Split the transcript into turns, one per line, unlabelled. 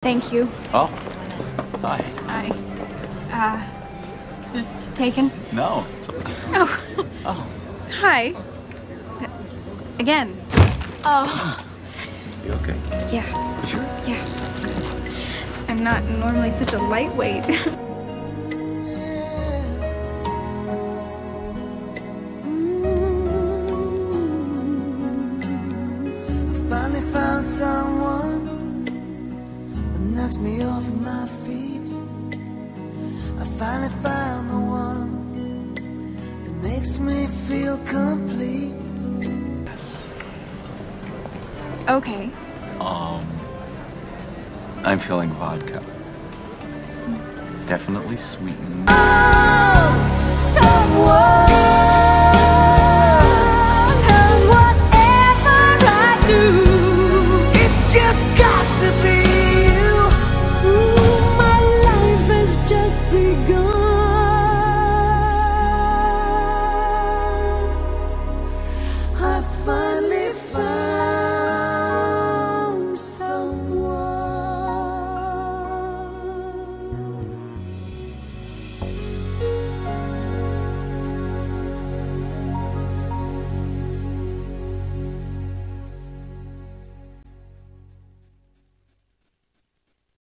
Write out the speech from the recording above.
Thank you.
Oh, hi.
Is this taken?
No.
Oh.
Oh.
Hi. Again. Oh.
You okay?
Yeah.
You sure?
Yeah. I'm not normally such a lightweight.
Finally found someone that knocks me off my feet. I finally found the one that makes me feel complete.
Okay.
I'm feeling vodka. Definitely sweetened.
Oh, someone.